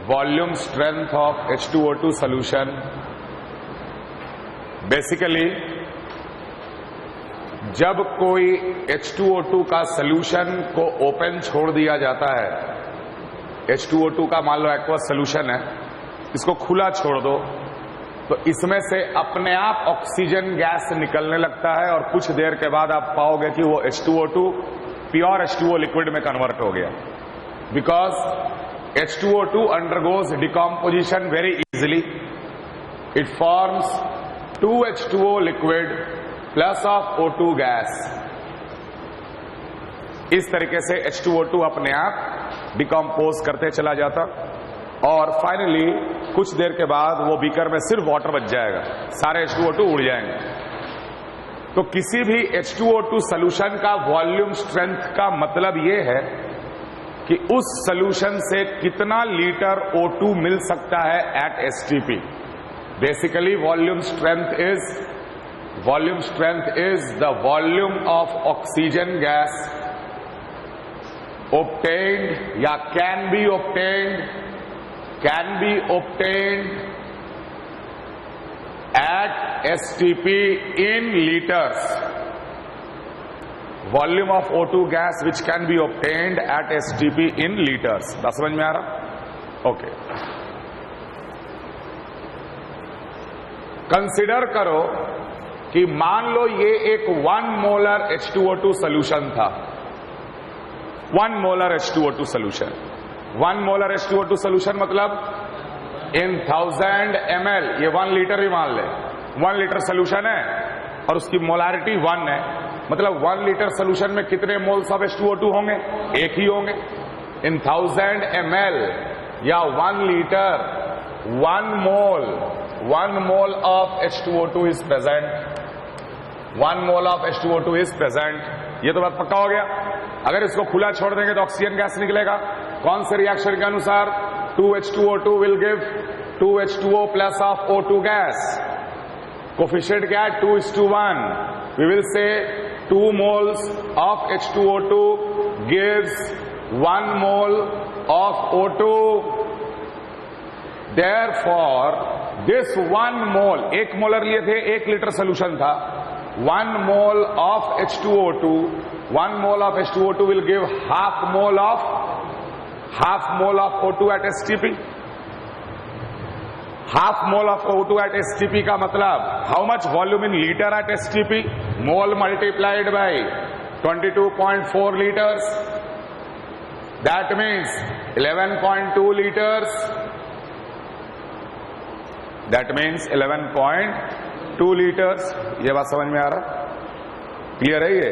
Volume strength of H2O2 solution. Basically जब कोई H2O2 का सॉल्यूशन को ओपन छोड़ दिया जाता है, H2O2 का मान लो एक्वस सॉल्यूशन है, इसको खुला छोड़ दो तो इसमें से अपने आप ऑक्सीजन गैस निकलने लगता है और कुछ देर के बाद आप पाओगे कि वो H2O2 प्योर H2O लिक्विड में कन्वर्ट हो गया। Because H2O2 undergoes decomposition very easily. It forms 2H2O liquid plus of O2 gas. इस तरीके से H2O2 अपने आप डिकम्पोज करते चला जाता और फाइनली कुछ देर के बाद वो बीकर में सिर्फ वाटर बच जाएगा, सारे H2O2 उड़ जाएंगे। तो किसी भी H2O2 सॉल्यूशन का वॉल्यूम स्ट्रेंथ का मतलब ये है कि उस सॉल्यूशन से कितना लीटर O2 मिल सकता है at STP। Basically volume strength is the volume of oxygen gas obtained या can be obtained at STP in liters. Volume of O2 gas which can be obtained at STP in liters. बात समझ में आ रहा? Okay. Consider करो कि मान लो ये एक 1 मोलर H2O2 सॉल्यूशन था। 1 molar H2O2 solution. 1 molar H2O2 solution मतलब इन 1000 ml, ये 1 लीटर ही मान ले, 1 लीटर सॉल्यूशन है और उसकी मोलारिटी 1 है, मतलब 1 लीटर सॉल्यूशन में कितने मोल्स ऑफ H2O2 होंगे? एक ही होंगे। इन 1000 ml या 1 litre 1 mole of H2O2 is present. 1 mole of H2O2 is present. ये तो बात पक्का हो गया। अगर इसको खुला छोड़ देंगे तो ऑक्सीजन गैस निकलेगा। कौन से रिएक्शन के अनुसार? 2H2O2 will give 2H2O plus of O2 gas. Coefficient क्या है? 2:1। We will say 2 moles of H2O2 gives 1 mole of O2. Therefore, this 1 mole, 1 molar लिए थे, 1 लीटर सोल्यूशन था। 1 mole of H2O2, 1 mole of H2O2 will give half mole of O2 at STP. Half mole of O2 at STP का मतलब how much volume in liter at STP? Mole multiplied by 22.4 liters. That means 11.2 liters. That means 11.2 liters. ये बात समझ में आ रहा? Clear है ये?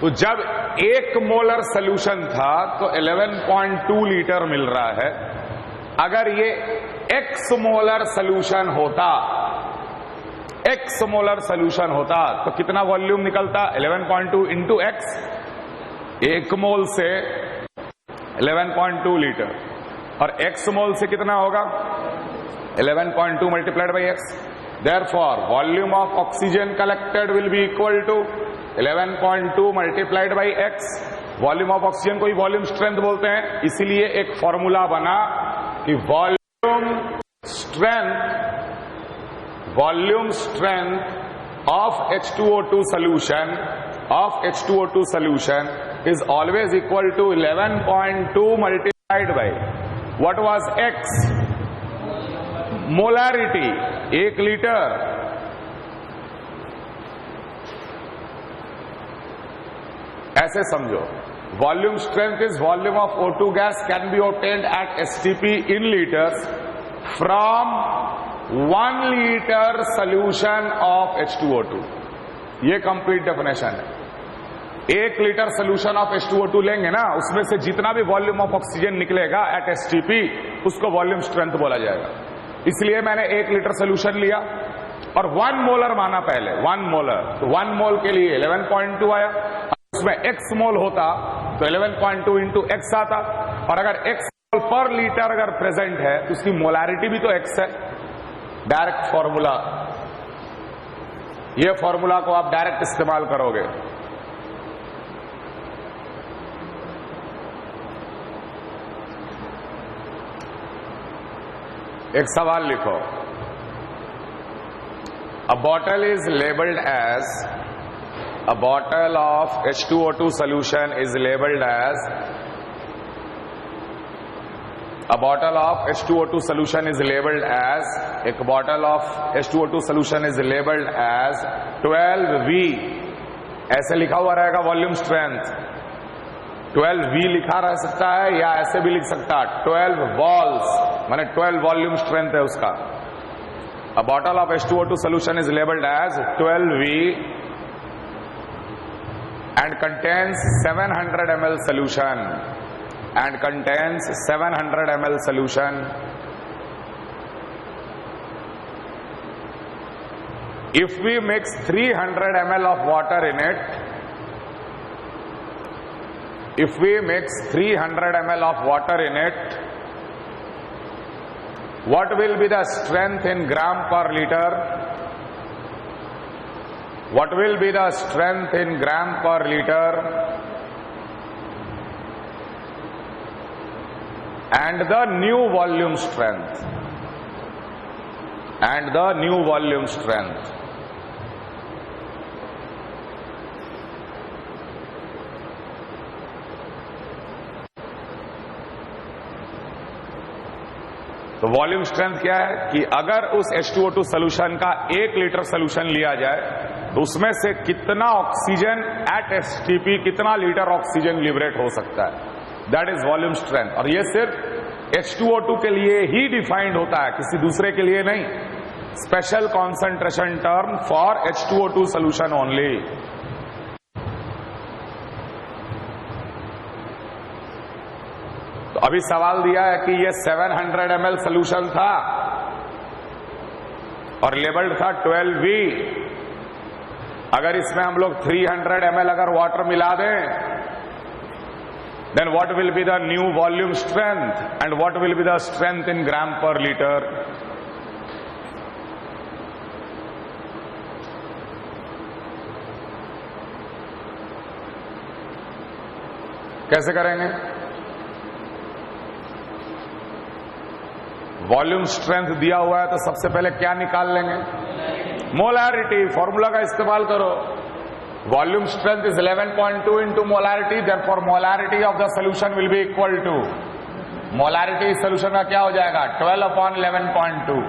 तो जब 1 मोलर सोल्यूशन था तो 11.2 लीटर मिल रहा है। अगर ये X मोलर सोल्यूशन होता तो कितना वॉल्यूम निकलता? 11.2 इंटू X। 1 मोल से 11.2 लीटर और X मोल से कितना होगा? 11.2 multiplied by X। Therefore, volume of oxygen collected will be equal to 11.2 multiplied by X। Volume of oxygen को ही वॉल्यूम स्ट्रेंथ बोलते हैं। इसीलिए एक फॉर्मूला बना कि volume strength of H2O2 solution is always equal to 11.2 multiplied by what was X? Molarity 1 litre. ऐसे समझो, volume strength is volume of O2 gas can be obtained at STP in litres from 1 litre solution of H2O2। ये complete definition है। 1 litre solution of H2O2 लेंगे ना, उसमें से जितना भी वॉल्यूम ऑफ ऑक्सीजन निकलेगा एट STP उसको वॉल्यूम स्ट्रेंथ बोला जाएगा। इसलिए मैंने 1 लीटर सोल्यूशन लिया और 1 मोलर माना पहले। 1 मोलर, तो 1 मोल के लिए 11.2 आया। उसमें X मोल होता तो 11.2 इंटू X आता, और अगर X मोल पर लीटर अगर प्रेजेंट है तो उसकी मोलारिटी भी तो X है। डायरेक्ट फॉर्मूला, ये फॉर्मूला को आप डायरेक्ट इस्तेमाल करोगे। एक सवाल लिखो। A bottle is labeled as, a bottle of H2O2 solution is labeled as, a bottle of H2O2 solution is labeled as, एक bottle of H2O2 solution is labeled as 12V, ऐसे लिखा हुआ रहेगा वॉल्यूम स्ट्रेंथ। 12V लिखा रह सकता है या ऐसे भी लिख सकता है 12 वॉल्स, माने 12 वॉल्यूम स्ट्रेंथ है उसका। A bottle of H2O2 solution is labeled as 12V and contains 700 ml solution, and contains 700 ml solution. If we mix 300 ml of water in it, if we mix 300 ml of water in it, what will be the strength in gram per liter? What will be the strength in gram per liter? And the new volume strength. And the new volume strength. तो volume strength क्या है कि अगर उस H2O2 solution का 1 litre solution लिया जाए तो उसमें से कितना ऑक्सीजन एट एसटीपी, कितना लीटर ऑक्सीजन लिबरेट हो सकता है, दैट इज वॉल्यूम स्ट्रेंथ। और ये सिर्फ H2O2 के लिए ही डिफाइंड होता है, किसी दूसरे के लिए नहीं। Special concentration term for H2O2 solution only. तो अभी सवाल दिया है कि ये 700 ml सोल्यूशन था और लेबल्ड था 12V। अगर इसमें हम लोग 300 ml अगर वाटर मिला दें, then what will be the new volume strength and what will be the strength in gram per litre. कैसे करेंगे? वॉल्यूम स्ट्रेंथ दिया हुआ है तो सबसे पहले क्या निकाल लेंगे? मोलैरिटी। फॉर्मूला का इस्तेमाल करो। Volume strength is 11.2 into molarity, therefore molarity of the solution will be equal to, molarity solution का क्या हो जाएगा? 12/11.2।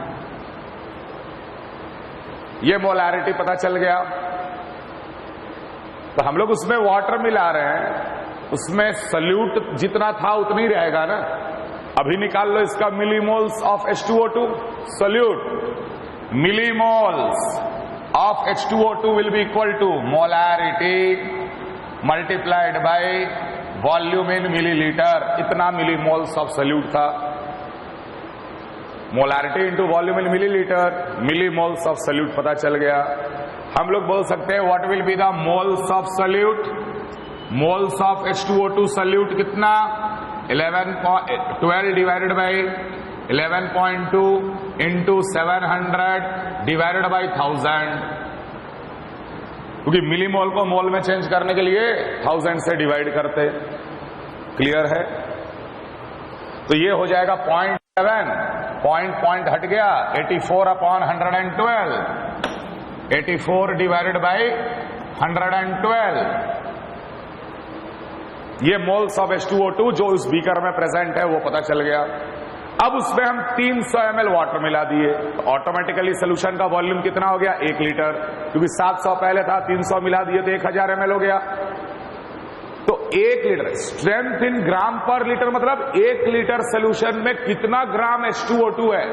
ये मोलैरिटी पता चल गया। तो हम लोग उसमें वाटर मिला रहे हैं, उसमें सल्यूट जितना था उतना ही रहेगा ना। अभी निकाल लो इसका millimoles of H2O2 solute. Millimoles of H2O2 will be equal to molarity multiplied by volume in millilitre. इतना मिलीमोल्स ऑफ सोल्यूट था। Molarity into volume in millilitre, millimoles of solute पता चल गया। हम लोग बोल सकते हैं what will be the moles of solute. Moles of H2O2 solute कितना? 12 divided by 11.2 into 700 divided by 1000, क्योंकि मिलीमोल को मोल में चेंज करने के लिए 1000 से डिवाइड करते। क्लियर है? तो ये हो जाएगा 0.7, पॉइंट हट गया, 84/112, 84 डिवाइडेड बाई 112। ये मोल्स ऑफ H2O2 जो उस बीकर में प्रेजेंट है वो पता चल गया। अब उसमें हम 300 ml वाटर मिला दिए तो ऑटोमेटिकली सोल्यूशन का वॉल्यूम कितना हो गया? 1 लीटर, क्योंकि 700 पहले था, 300 मिला दिए तो 1000 ml हो गया। तो 1 litre strength in gram per litre मतलब 1 लीटर सोल्यूशन में कितना ग्राम H2O2 है।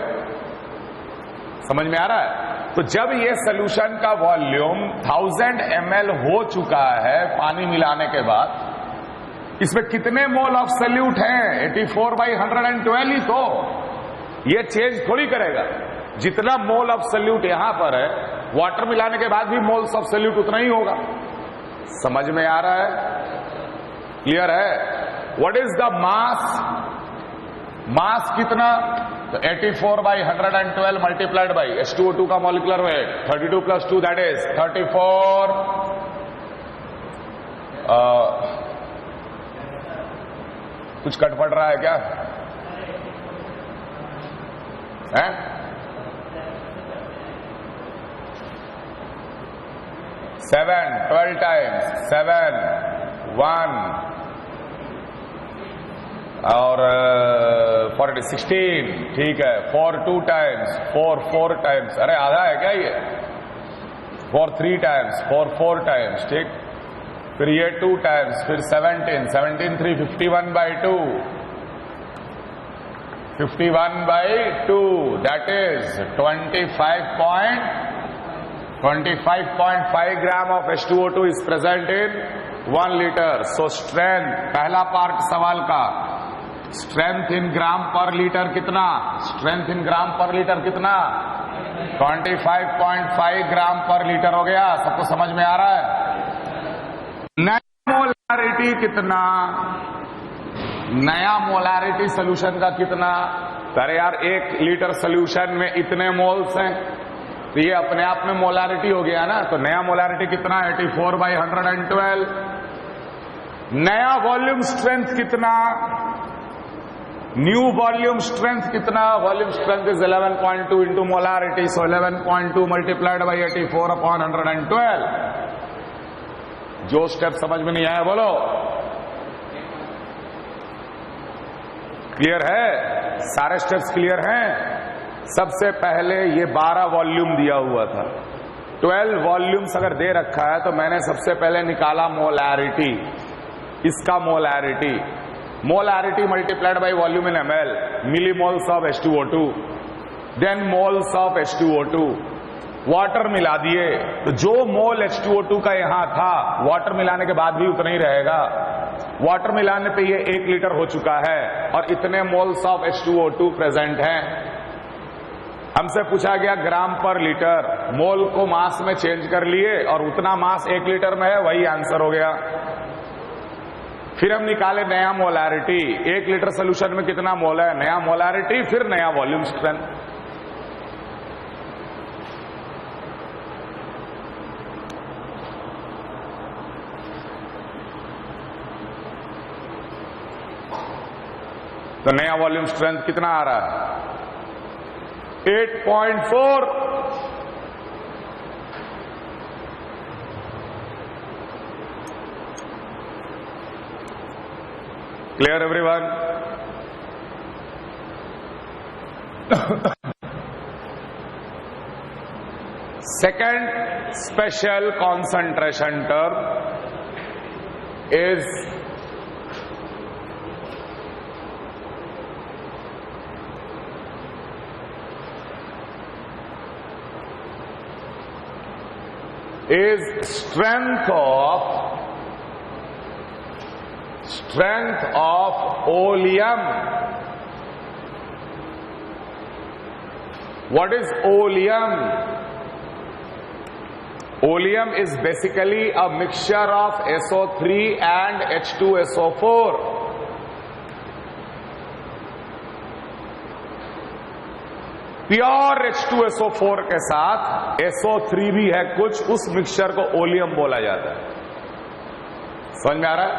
समझ में आ रहा है? तो जब ये सोल्यूशन का वॉल्यूम 1000 ml हो चुका है पानी मिलाने के बाद, इसमें कितने मोल ऑफ सोल्यूट हैं? 84/112 ही तो। ये चेंज थोड़ी करेगा। जितना मोल ऑफ सोल्यूट यहां पर है, वाटर मिलाने के बाद भी मोल्स ऑफ सोल्यूट उतना ही होगा। समझ में आ रहा है? क्लियर है? What is the mass? Mass कितना? तो 84/112 मल्टीप्लाइड बाई H2O2 का मॉलिक्यूलर वेट 32 + 2 दैट इज 34। कुछ कट पड़ रहा है क्या? है? 7 12 times 7 1 और 16, ठीक है। 4 2 times 4 4 times, अरे आधा है क्या ये? 4 3 times 4 4 times, ठीक। फिर ये 2 times, फिर 17 17 3 51 by 2 51 by 2, that is 25.5 gram of H2O2 is present in 1 liter. So strength, पहला पार्ट सवाल का, strength in gram per litre कितना? Strength in gram per litre कितना? 25.5 ग्राम पर लीटर हो गया। सबको समझ में आ रहा है? नया मोलारिटी कितना? नया मोलारिटी सोल्यूशन का कितना? अरे यार 1 लीटर सोल्यूशन में इतने मोल्स हैं, तो ये अपने आप में मोलारिटी हो गया ना। तो नया मोलारिटी कितना? 84/112। नया वॉल्यूम स्ट्रेंथ कितना? न्यू वॉल्यूम स्ट्रेंथ कितना? Volume strength is 11.2 into molarity, so 11.2 multiplied by 84/112। जो स्टेप समझ में नहीं आया बोलो। क्लियर है? सारे स्टेप्स क्लियर हैं? सबसे पहले ये 12 वॉल्यूम दिया हुआ था, 12 वॉल्यूम्स अगर दे रखा है तो मैंने सबसे पहले निकाला मोलैरिटी, इसका molarity, molarity multiplied by volume in ml, millimoles of H2O2, then moles of H2O2, water मिला दिए, तो जो मोल H2O2 का यहां था वाटर मिलाने के बाद भी उतना ही रहेगा। वाटर मिलाने पे ये 1 लीटर हो चुका है और इतने मोल्स ऑफ H2O2 प्रेजेंट हैं। हमसे पूछा गया ग्राम पर लीटर, मोल को मास में चेंज कर लिए और उतना मास 1 लीटर में है, वही आंसर हो गया। फिर हम निकाले नया मोलारिटी, 1 लीटर सोल्यूशन में कितना मोल है, नया मोलारिटी, फिर नया वॉल्यूम स्ट्रेंथ। तो नया वॉल्यूम स्ट्रेंथ कितना आ रहा है? 8.4। Clear everyone? Second special concentration term is strength of oleum. What is oleum? Oleum is basically a mixture of SO3 and H2SO4. Pure H2SO4 के साथ SO3 भी है कुछ, उस मिक्सचर को ओलियम बोला जाता है। समझ में आ रहा है?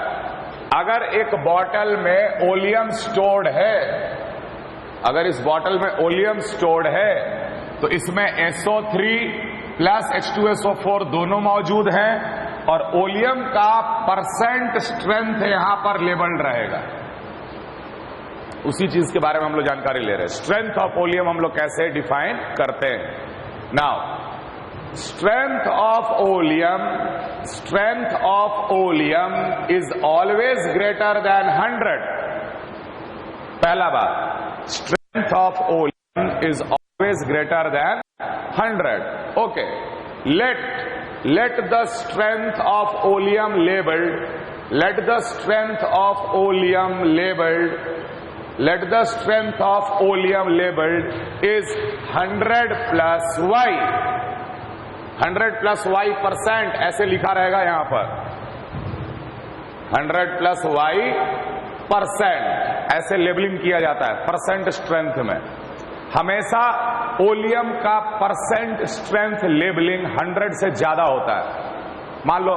अगर एक बॉटल में ओलियम स्टोर्ड है, अगर इस बॉटल में ओलियम स्टोर्ड है तो इसमें SO3 प्लस H2SO4 दोनों मौजूद हैं और ओलियम का परसेंट स्ट्रेंथ यहां पर लेबल्ड रहेगा। उसी चीज के बारे में हम लोग जानकारी ले रहे हैं। स्ट्रेंथ ऑफ ओलियम हम लोग कैसे डिफाइन करते हैं? Now strength of oleum is always greater than 100। पहला बात, strength of oleum is always greater than 100। Okay, let the strength of oleum labeled, let the strength of oleum labeled is 100 plus y, 100 plus y percent, ऐसे लिखा रहेगा यहां पर 100 plus y percent, ऐसे labelling किया जाता है। परसेंट स्ट्रेंथ में हमेशा ओलियम का परसेंट स्ट्रेंथ लेबलिंग 100 से ज्यादा होता है। मान लो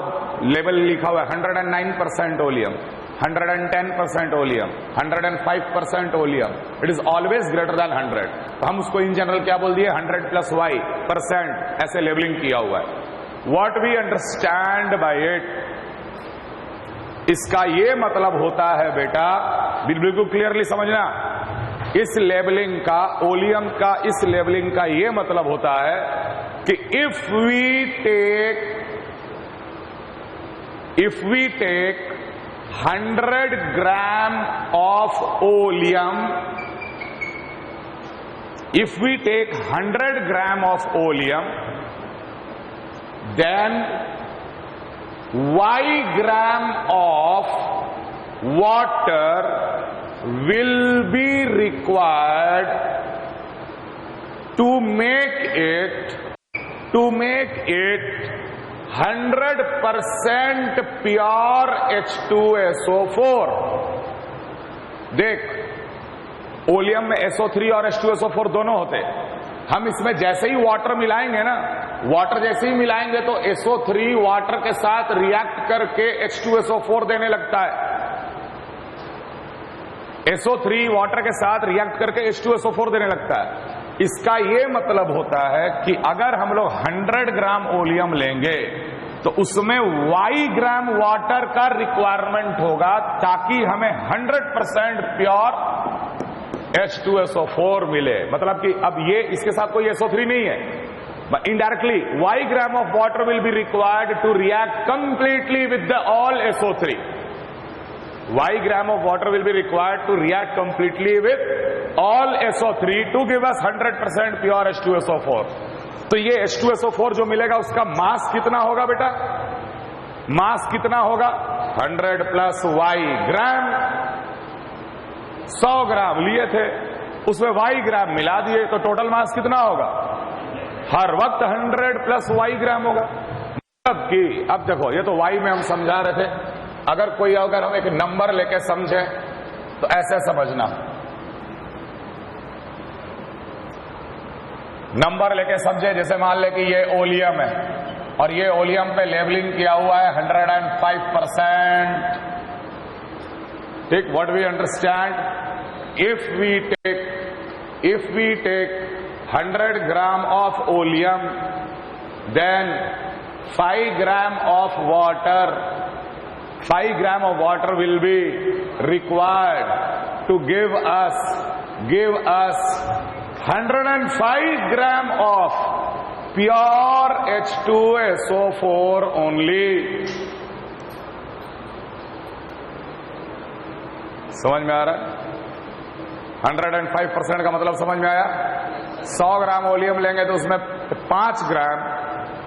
लेबल लिखा हुआ है 109% oleum, 110% oleum, 105% oleum, it is always greater than 100। तो हम उसको इन जनरल क्या बोल दिए, 100 + y%, ऐसे लेबलिंग किया हुआ है। What we understand by it, इसका ये मतलब होता है बेटा, बिल्कुल क्लियरली समझना, इस लेबलिंग का, ओलियम का इस लेबलिंग का ये मतलब होता है कि if we take 100 gram of oleum, if we take 100 gram of oleum, then y gram of water will be required to make it 100% pure H2SO4। देख, ओलियम में SO3 और H2SO4 दोनों होते हैं। हम इसमें जैसे ही वाटर मिलाएंगे ना, वाटर जैसे ही मिलाएंगे तो SO3 वाटर के साथ रिएक्ट करके H2SO4 देने लगता है। SO3 वाटर के साथ रिएक्ट करके H2SO4 देने लगता है। इसका यह मतलब होता है कि अगर हम लोग 100 ग्राम ओलियम लेंगे तो उसमें y ग्राम वाटर का रिक्वायरमेंट होगा, ताकि हमें 100% प्योर H2SO4 मिले। मतलब कि अब ये इसके साथ कोई SO3 नहीं है, indirectly y gram of water will be required to react completely with the all SO3। y gram of water will be required to react completely with all SO3 to give us 100% pure H2SO4। तो ये H2SO4 जो मिलेगा उसका मास कितना होगा बेटा, मास कितना होगा, 100 + y ग्राम। 100 ग्राम लिए थे, उसमें y ग्राम मिला दिए, तो टोटल मास कितना होगा, हर वक्त 100 + y ग्राम होगा। मतलब कि अब देखो, ये तो y में हम समझा रहे थे, अगर हम एक नंबर लेके समझे तो ऐसे समझना, नंबर लेके समझे, जैसे मान ले कि ये ओलियम है और ये ओलियम पे लेबलिंग किया हुआ है 105%। ठीक, what we understand, if we take 100 gram of oleum, then 5 gram of water will be required to give us 105 gram of pure H2SO4 only। समझ में आ रहा है, 105% का मतलब समझ में आया। 100 ग्राम ओलियम लेंगे तो उसमें 5 ग्राम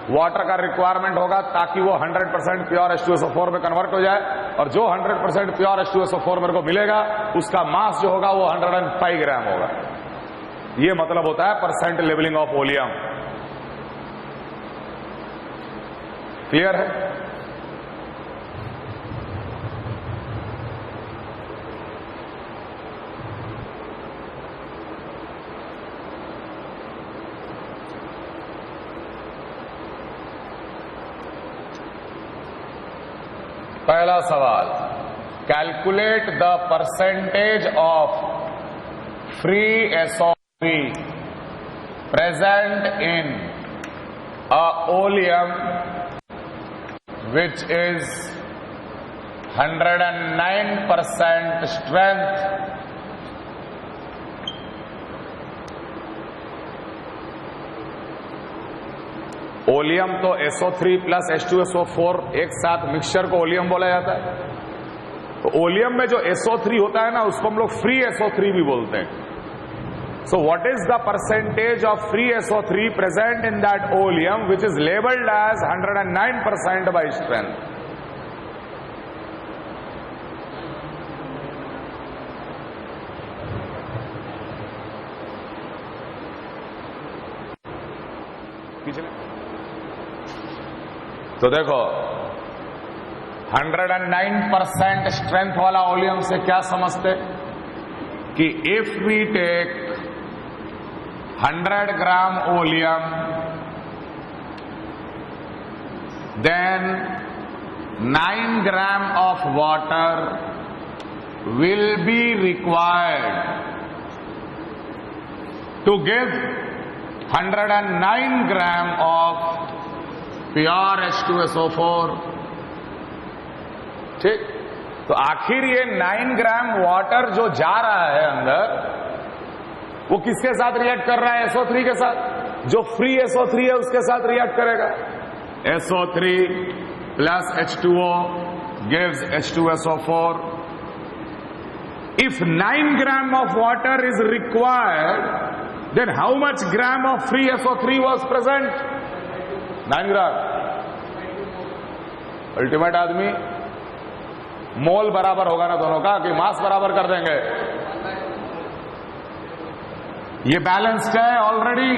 वाटर का रिक्वायरमेंट होगा, ताकि वो 100% प्योर H2SO4 में कन्वर्ट हो जाए, और जो 100% प्योर H2SO4 मेरे को मिलेगा उसका मास जो होगा वो 105 ग्राम होगा। ये मतलब होता है percent labelling of oleum. Clear है? पहला सवाल, calculate the percentage of free SO3 present in a oleum which is 109% strength oleum तो SO3 + H2SO4 एक साथ मिक्सचर को ओलियम बोला जाता है। तो ओलियम में जो SO3 होता है ना, उसको हम लोग फ्री SO3 भी बोलते हैं। So what is the percentage of free SO3 present in that oleum which is labeled as 109% by strength? तो देखो, 109% स्ट्रेंथ वाला ओलियम से क्या समझते कि if we take 100 gram oleum, then 9 gram of water will be required to give 109 gram of pure H2SO4. ठीक, तो आखिर ये 9 ग्राम वाटर जो जा रहा है अंदर, वो किसके साथ रिएक्ट कर रहा है? SO3 के साथ। जो फ्री SO3 है उसके साथ रिएक्ट करेगा। SO3 plus H2O gives H2SO4. If 9 gram of water is required, then how much gram of free SO3 was present? 9 gram. Ultimate आदमी, मोल बराबर होगा ना दोनों का, कि मास बराबर कर देंगे? ये बैलेंस्ड है already,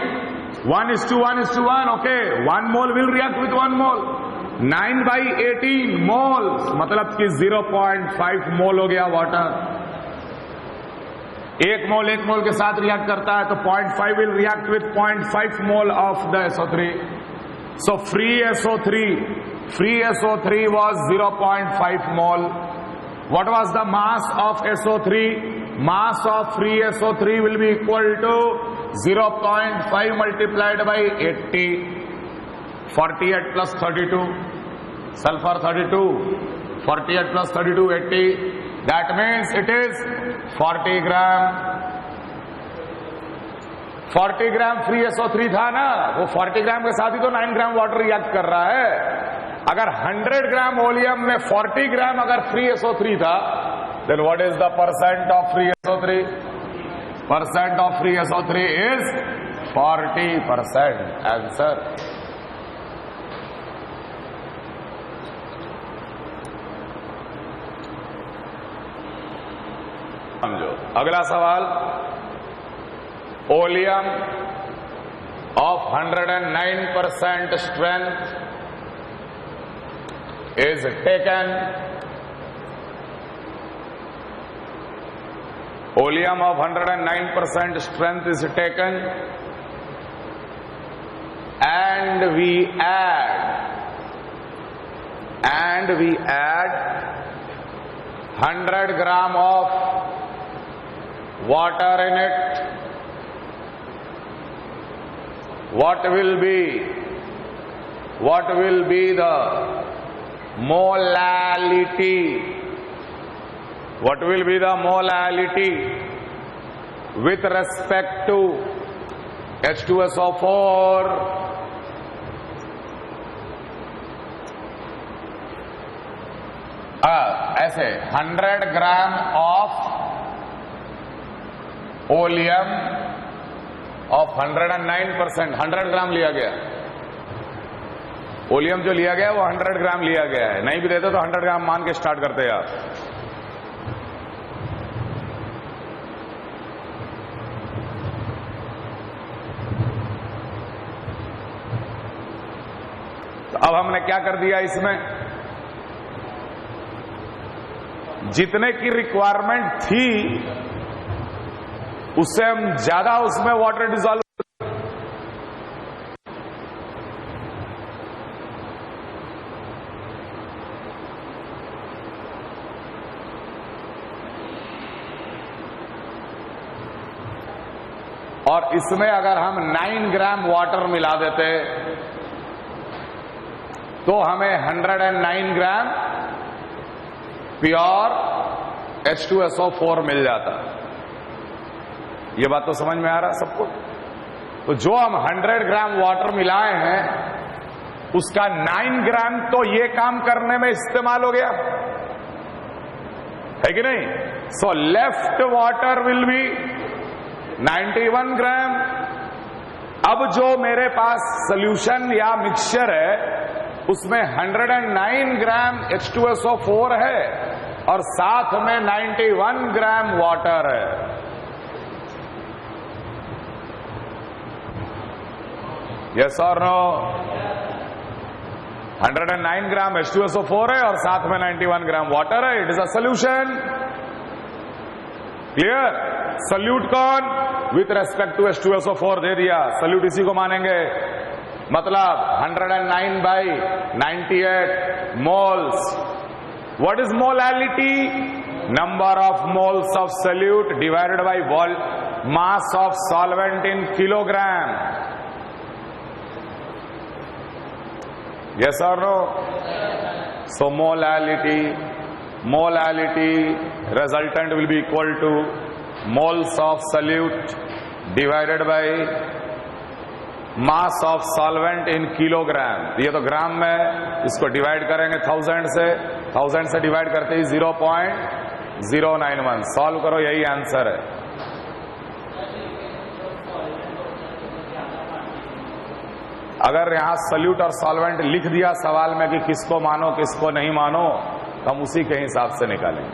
1:1:1. Okay, 1 mole will react with 1 मोल. 9/18 मोल, मतलब कि 0.5 मोल हो गया वाटर. 1 मोल के साथ रिएक्ट करता है, तो 0.5 will react with 0.5 mole of the SO3. So free SO3 was 0.5 mole. What was the mass of SO3? Mass of free SO3 will be equal to 0.5 multiplied by 80. 48 plus 32. Sulfur 32. 48 plus 32, 80. That means it is 40 gram. 40 gram free SO3 था ना, वो 40 ग्राम के साथ ही तो 9 gram water react कर रहा है. अगर 100 ग्राम ओलियम में 40 ग्राम अगर फ्री SO3 था, then what is the percent of free SO3? Percent of free SO3 is 40%. Answer. समझो. अगला सवाल, oleum of 109% strength is taken. Oleum of 109% strength is taken, and we add 100 gram of water in it. What will be the molality? What will be the molality with respect to H2SO4? ऐसे 100 gram of oleum of 109%, 100 ग्राम लिया गया. Oleum जो लिया गया वो 100 ग्राम लिया गया है. नहीं भी देते तो 100 ग्राम मान के स्टार्ट करते हैं आप. तो अब हमने क्या कर दिया, इसमें जितने की रिक्वायरमेंट थी उससे हम ज्यादा उसमें वाटर डिसॉल्व. और इसमें अगर हम 9 ग्राम वाटर मिला देते तो हमें 109 ग्राम प्योर H2SO4 मिल जाता. ये बात तो समझ में आ रहा है सबको? तो जो हम 100 ग्राम वाटर मिलाए हैं उसका 9 ग्राम तो ये काम करने में इस्तेमाल हो गया है कि नहीं? So left water will be 91 ग्राम. अब जो मेरे पास सोल्यूशन या मिक्सचर है उसमें 109 ग्राम H2SO4 है और साथ में 91 ग्राम वाटर है. यस और नो? 109 ग्राम H2SO4 है और साथ में 91 ग्राम वाटर है. It is a solution. Clear? Solute कौन? विथ रेस्पेक्ट टू H2SO4 दे दिया. सल्यूट इसी को मानेंगे. मतलब 109/98 moles. What is molality? Number of moles of solute divided by mass of solvent in kilogram. Yes or no? So molality resultant will be equal to moles of solute divided by mass of solvent in kilogram. ये तो ग्राम में, इसको divide करेंगे 1000 से divide करते ही 0.091. Solve करो, यही answer है. अगर यहां सल्यूट और सॉल्वेंट लिख दिया सवाल में कि किसको मानो किसको नहीं मानो, तो हम उसी के हिसाब से निकालेंगे.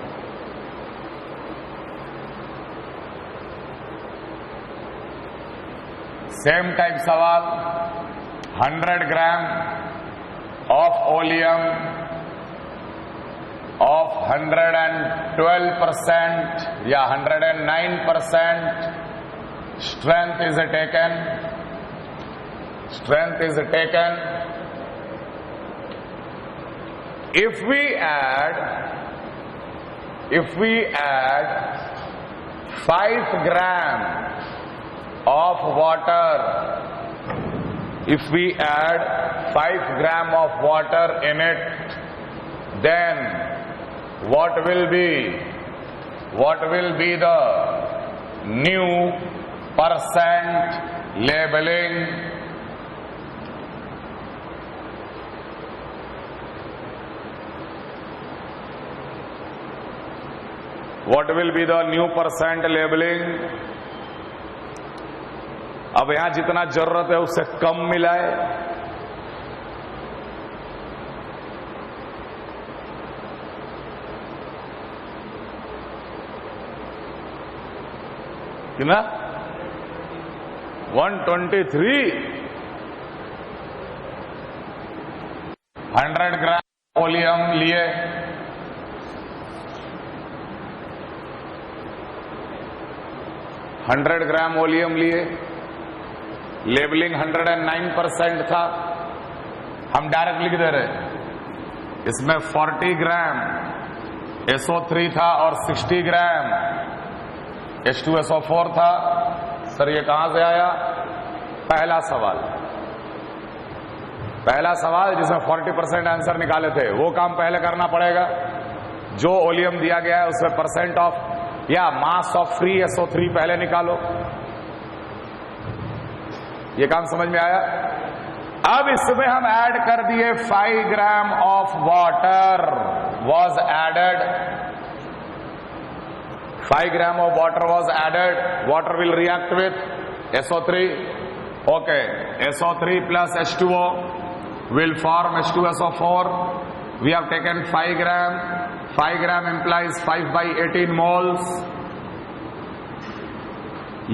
सेम टाइप सवाल. 100 ग्राम ऑफ ओलियम ऑफ 112% या 109% strength is taken. If we add 5 gram of water, if we add 5 gram of water in it, then what will be the new percent labeling? What will be the new percent labeling? अब यहां जितना जरूरत है उससे कम मिलाए. कितना? 123. 100 gram oleum लिए, 100 gram oleum लिए, लेबलिंग 109% था. हम डायरेक्ट लिख दे रहे. इसमें 40 ग्राम SO3 था और 60 ग्राम H2SO4 था. सर ये कहां से आया? पहला सवाल जिसमें 40% आंसर निकाले थे, वो काम पहले करना पड़ेगा. जो ओलियम दिया गया है उसमें परसेंट ऑफ या मास ऑफ फ्री SO3 पहले निकालो. ये काम समझ में आया? अब इसमें हम ऐड कर दिए 5 gram of water was added. 5 gram of water was added. Water will react with SO3. Okay, SO3 plus H2O will form H2SO4. We have taken 5 gram. 5 gram implies 5/18 moles.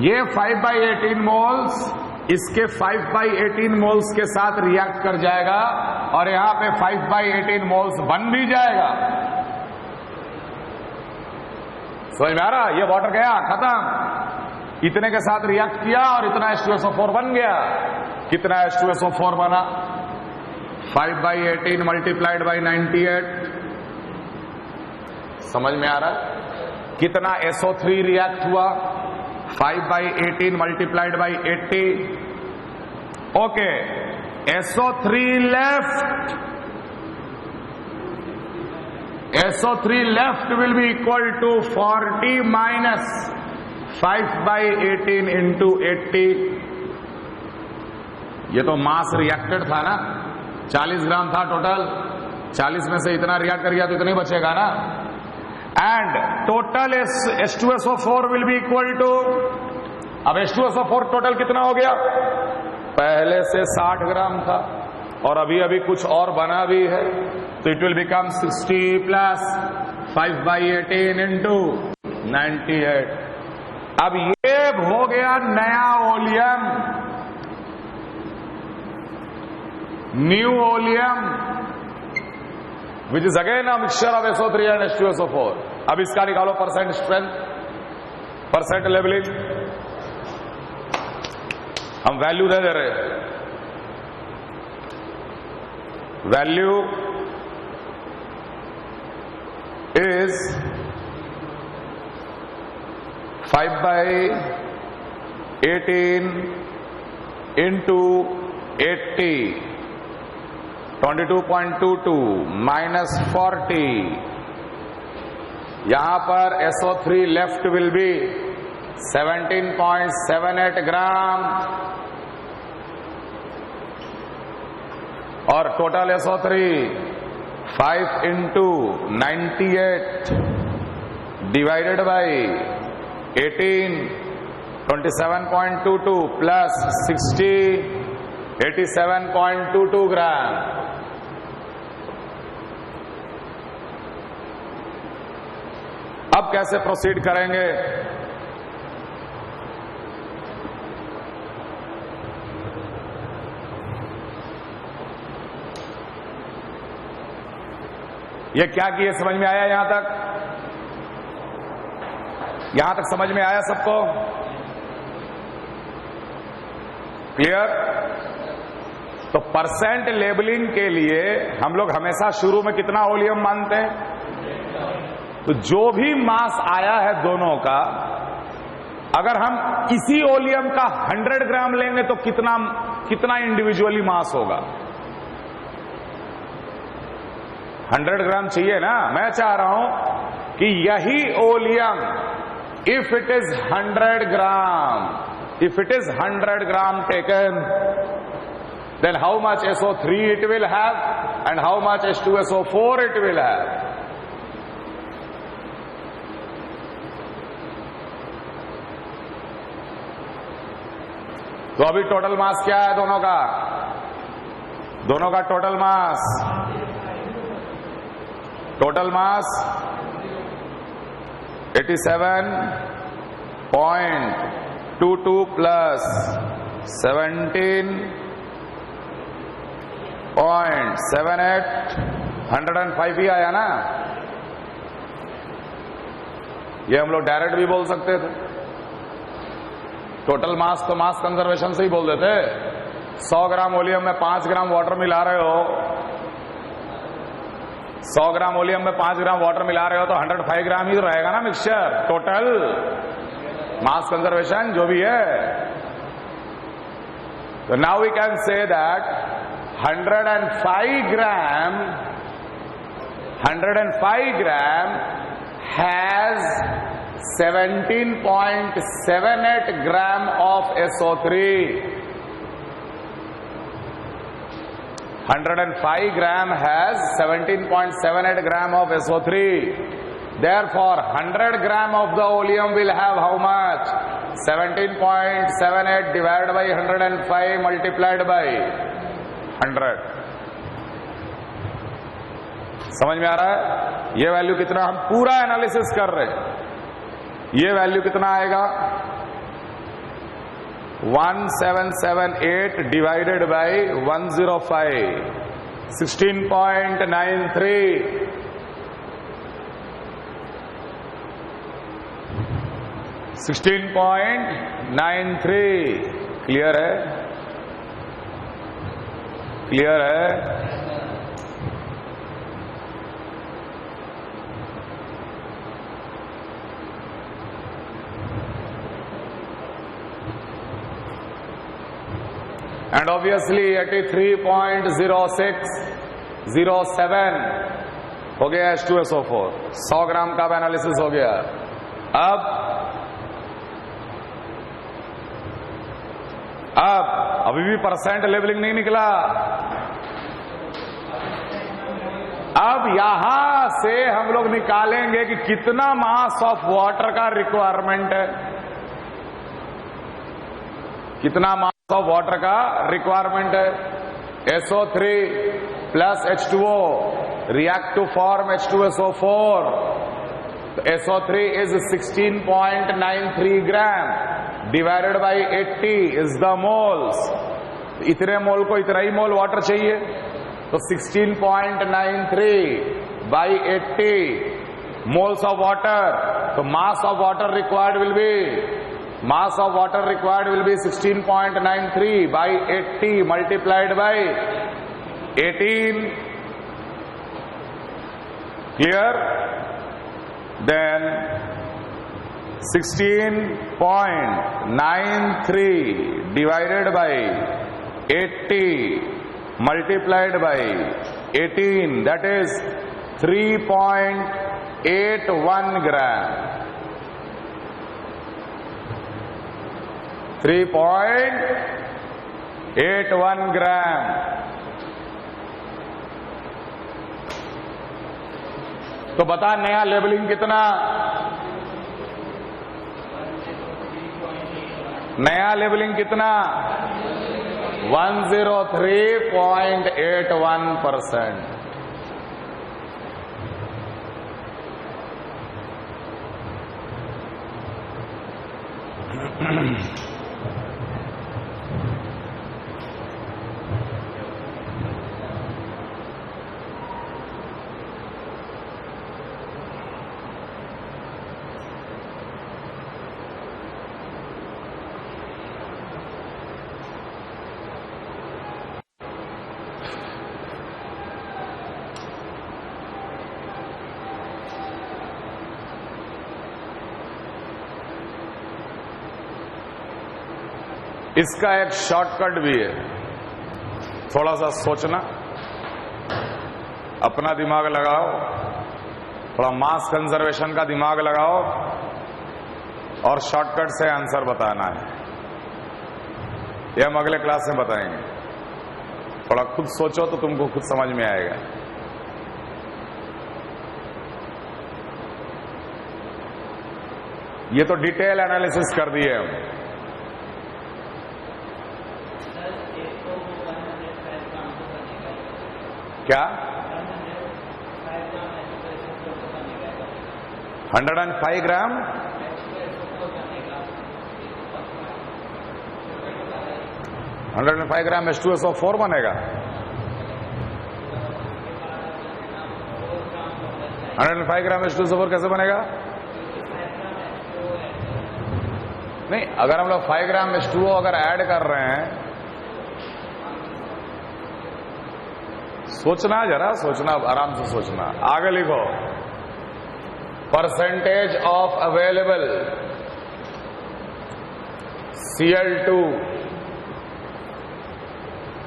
ये 5/18 moles इसके 5/18 moles के साथ react कर जाएगा और यहां पे 5/18 moles बन भी जाएगा. समझ में आ रहा? ये वाटर गया, खत्म. इतने के साथ रिएक्ट किया और इतना H2SO4 बन गया. कितना H2SO4 बना? 5/18 multiplied by 98. समझ में आ रहा? कितना SO3 रिएक्ट हुआ? 5/18 multiplied by 80. Okay, SO3 left will be equal to 40 minus 5/18 into 80. ये तो मास रिएक्टेड था ना, 40 ग्राम था टोटल. 40 में से इतना रिएक्ट कर गया तो इतना ही बचेगा ना. And total H2SO4 will be equal to, अब H2SO4 टोटल कितना हो गया? पहले से 60 ग्राम था और अभी कुछ और बना भी है, तो it will become 60 plus 5/18 into 98. अब ये हो गया नया oleum, new oleum, which is again a mixture of SO3 and H2SO4. अब इसका निकालो परसेंट स्ट्रेंथ, परसेंट लेवलिंग. हम वैल्यू दे रहे हैं. Value is 5/18 into 80, 22.22 minus 40. यहां पर SO3 लेफ्ट विल बी 17.78 ग्राम और total SO3 5 into 98 divided by 18, 27.22 plus 60, 87.22 ग्राम. अब कैसे प्रोसीड करेंगे? ये क्या किए समझ में आया? यहां तक समझ में आया सबको? क्लियर? तो परसेंट लेबलिंग के लिए हम लोग हमेशा शुरू में कितना वॉल्यूम मानते हैं? तो जो भी मास आया है दोनों का, अगर हम इसी वॉल्यूम का 100 ग्राम लेंगे तो कितना इंडिविजुअली मास होगा? 100 ग्राम चाहिए ना. मैं चाह रहा हूं कि यही volume if it is 100 gram taken, then how much SO3 it will have and how much H2SO4 it will have? तो अभी टोटल मास क्या है दोनों का? टोटल मास 87.22 plus 17.78, 105 ही आया ना. ये हम लोग डायरेक्ट भी बोल सकते थे. टोटल मास तो मास कंजर्वेशन से ही बोल देते. 100 ग्राम वॉल्यूम में 5 ग्राम वाटर मिला रहे हो, 100 ग्राम वॉल्यूम में 5 ग्राम वाटर मिला रहे हो तो 105 ग्राम ही तो रहेगा ना मिक्सचर. टोटल मास कंजर्वेशन जो भी है. तो now we can say that 105 gram has 17.78 gram of SO3. 105 gram has 17.78 gram of SO3. Therefore, 100 gram of the oleum will have how much? 17.78 divided by 105 multiplied by 100. समझ में आ रहा है? ये वैल्यू कितना, हम पूरा एनालिसिस कर रहे हैं. ये वैल्यू कितना आएगा? 1778 divided by 105, 16.93. 16.93. क्लियर है? And obviously 83.0607 हो गया H2SO4. 100 ग्राम का एनालिसिस हो गया. अब अभी भी परसेंट लेवलिंग नहीं निकला. अब यहां से हम लोग निकालेंगे कि कितना मास ऑफ वाटर का रिक्वायरमेंट है. कितना मास ऑफ वाटर का रिक्वायरमेंट है? SO3 plus H2O react to form H2SO4. So SO3 is 16.93 gram divided by 80 is the moles. इतने मोल को इतना ही मोल वाटर चाहिए. तो 16.93 by 80 moles of water. So mass of water required will be 16.93 by 80 multiplied by 18. Clear? Then 16.93 divided by 80 multiplied by 18, that is 3.81 gram. 3.81 gram. तो बता नया labelling कितना? नया लेबलिंग कितना? 103.81%. इसका एक शॉर्टकट भी है, थोड़ा सा सोचना, अपना दिमाग लगाओ, थोड़ा मास कंजर्वेशन का दिमाग लगाओ और शॉर्टकट से आंसर बताना है। यह हम अगले क्लास में बताएंगे। थोड़ा खुद सोचो तो तुमको खुद समझ में आएगा। ये तो डिटेल एनालिसिस कर दिए हम। क्या 105 ग्राम? H2SO4 बनेगा। 105 ग्राम H2SO4 कैसे बनेगा? नहीं, अगर हम लोग 5 ग्राम H2O अगर ऐड कर रहे हैं, सोचना, जरा सोचना, आराम से सोचना। आगे लिखो, percentage of available Cl2,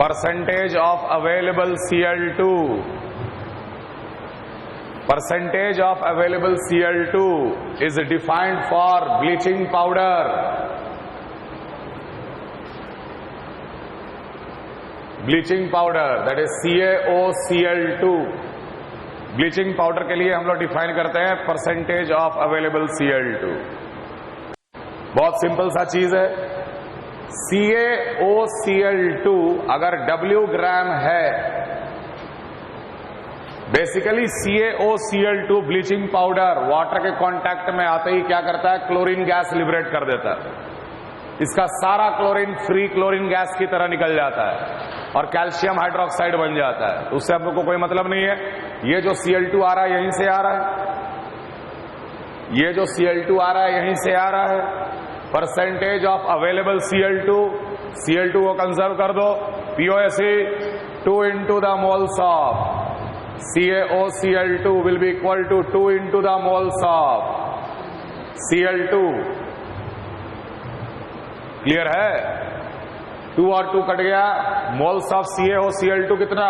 percentage of available Cl2, percentage of available Cl2 is defined for bleaching powder. Bleaching powder, that is CaOCl2. Bleaching powder के लिए हम लोग डिफाइन करते हैं परसेंटेज ऑफ अवेलेबल Cl2। बहुत सिंपल सा चीज है। CaOCl2 अगर W ग्राम है, basically CaOCl2 bleaching powder water के कांटेक्ट में आते ही क्या करता है? क्लोरीन गैस लिबरेट कर देता है। इसका सारा क्लोरीन फ्री क्लोरीन गैस की तरह निकल जाता है और कैल्शियम हाइड्रोक्साइड बन जाता है। उससे हम लोग को कोई मतलब नहीं है। ये जो Cl2 आ रहा है यहीं से आ रहा है, ये जो Cl2 आ रहा है यहीं से आ रहा है। परसेंटेज ऑफ अवेलेबल Cl2 को कंजर्व कर दो, POC 2 into the moles of CaOCl2 will be equal to 2 into the moles of Cl2। Clear है? 2 और 2 कट गया। मोल्स ऑफ CaOCl2 कितना?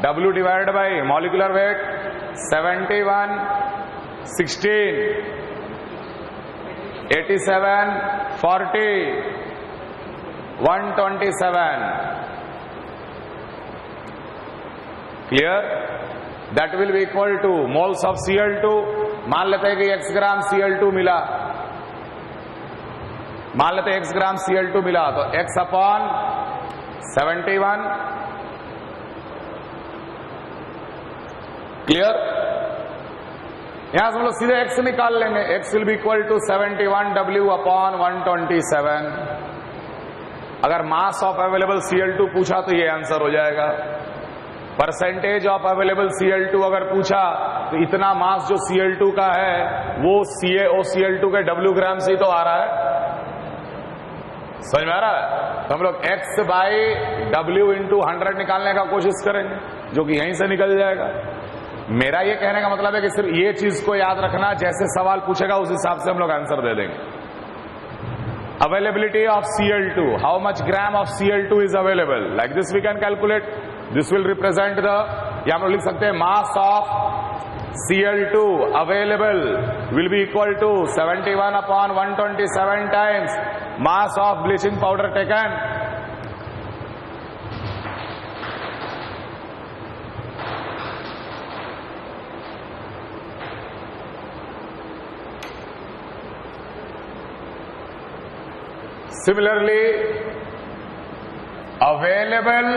W divided by molecular weight 71, 16, 87, 40, 127। Clear? That will be equal two moles of Cl2। मान लेते हैं कि x ग्राम Cl2 मिला, मान लेते हैं x ग्राम Cl2 मिला, तो x अपॉन 71। क्लियर? यहां से हम लोग सीधे x निकाल लेंगे। x will be equal to 71 W upon 127। अगर मास ऑफ अवेलेबल Cl2 पूछा तो ये आंसर हो जाएगा। परसेंटेज ऑफ अवेलेबल Cl2 अगर पूछा तो इतना मास जो Cl2 का है वो CaOCl2 के W ग्राम से ही तो आ रहा है। समझ में आ रहा है? तो हम लोग x बाई W इंटू 100 निकालने का कोशिश करेंगे, जो कि यहीं से निकल जाएगा। मेरा ये कहने का मतलब है कि सिर्फ ये चीज को याद रखना, जैसे सवाल पूछेगा उस हिसाब से हम लोग आंसर दे देंगे. Availability of Cl2. How much gram of Cl2 is available? Like this we can calculate. This will represent the, या हम लोग लिख सकते हैं mass of Cl2 available will be equal to 71 upon 127 times mass of bleaching powder taken. Similarly, available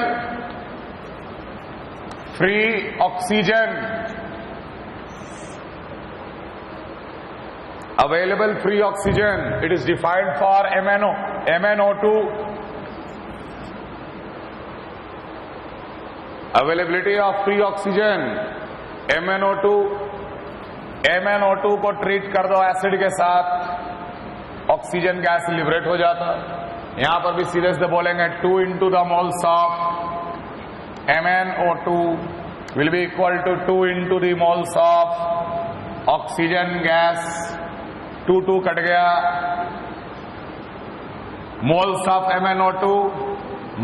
free oxygen. Available free oxygen. It is defined for MnO2. Availability of free oxygen. MnO2. MnO2 को treat कर दो acid के साथ, oxygen gas liberate हो जाता. यहां पर भी सीधे से बोलेंगे 2 into the moles of MnO2 will be equal to 2 into the moles of oxygen gas. 2 cut गया. Moles of MnO2,